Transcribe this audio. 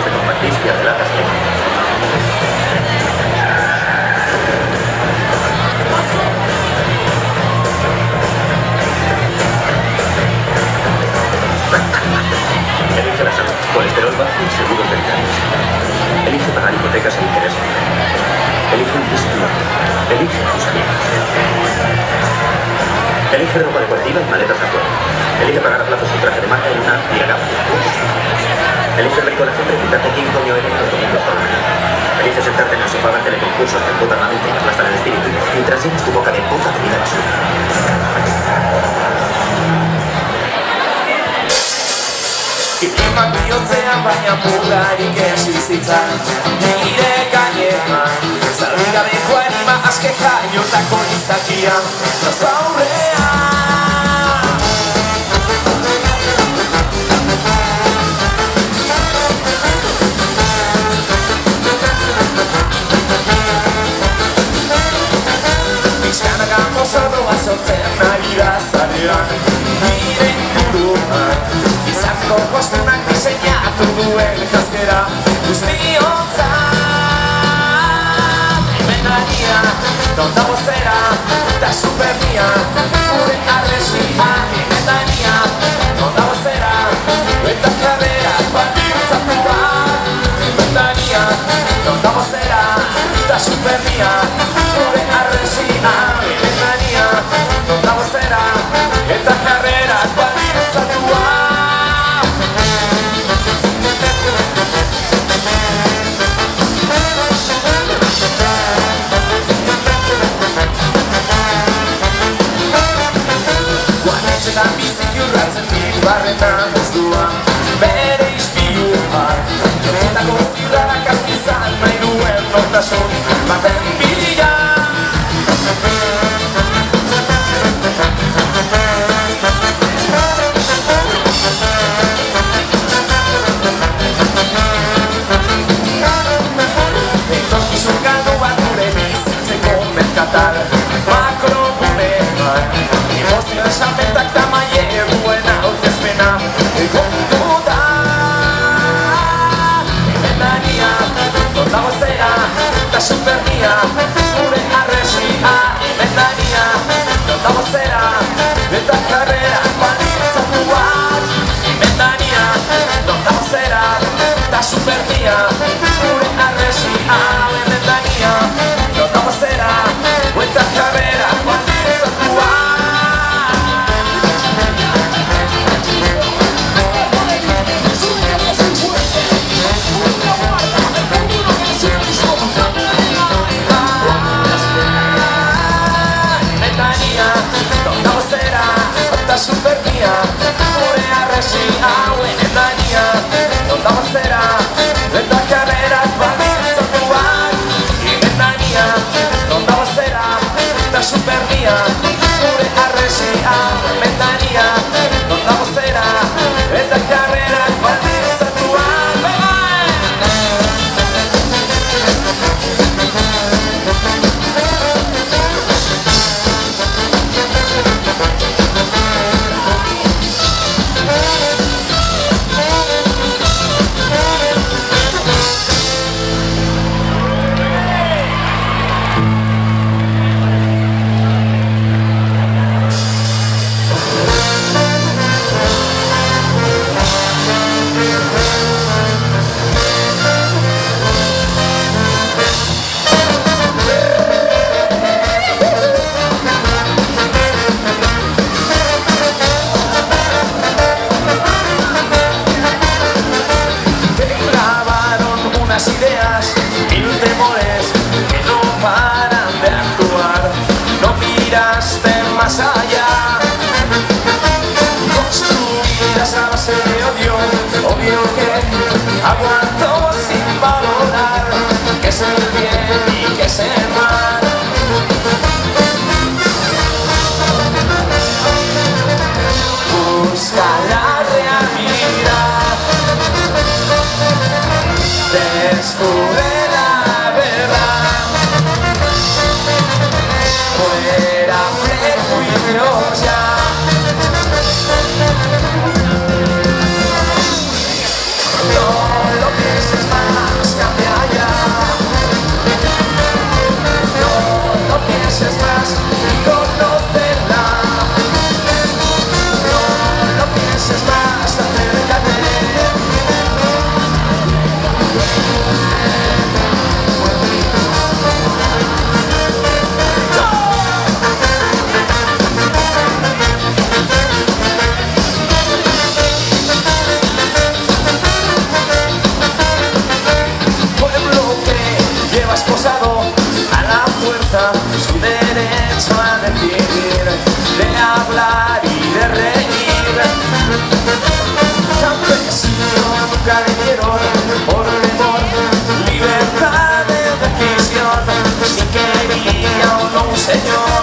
momentos de compartir y adelante. Elige la salud, colesterol bajo y seguros veterinarios. Elige pagar hipotecas e intereses. Elige un piso nuevo. Elige a tus amigos. Elige ropa deportiva y maletas de acuerdo. Elige pagar a plazos un traje de marca y una amplia gama de juegos. Elige ver con la gente preguntarte quién coño eres los domingos por la mañana. Elige sentarte en el sofá de teleconcursos que emputan la mente y aplastan el espíritu mientras llenas tu boca de poca comida basura. Kilimak bihotzean baina mugarik esizitzan nire gainean Zalbigabeko anima aske jaiotako izakia Noz aurrean Bizkanak amozorroa sortzen ari da zarean Nire inguruan Izango kostunak diseinatu duen jazkera guztiontzat Hemenania, non dago zera, eta supernia Zure arresia, hemenania, non dago zera Eta karrera, baldintzatu bat Hemenania, non dago zera, eta supernia Zure arresia, hemenania, non dago zera Eta karrera, baldintzatu bat Guanetxetan biziki urratzen dit barretan guztua Bere izpiluak Jofetako zirrarak azpizan nahi duen nortasun baten bila Etorkizun galdu bat gure bizitzeko merkatal Makrogunean Emozio esapetak tamaie duen aurkezpena Egondu da Hemenania, non dago zera, eta supernia Zure arresia, hemenania, non dago zera Eta karrera baldintzatu bat Hemenania, non dago zera, eta supernia Zure arresia, hemenania, non dago zera Eta karrera baldintzatu bat pienses más y conocerla. No lo pienses más, acércate. Esposado a la fuerza su derecho a decidir, de hablar y de reír. Campesino nunca le dieron por temor libertad de decisión, si quería o no un señor.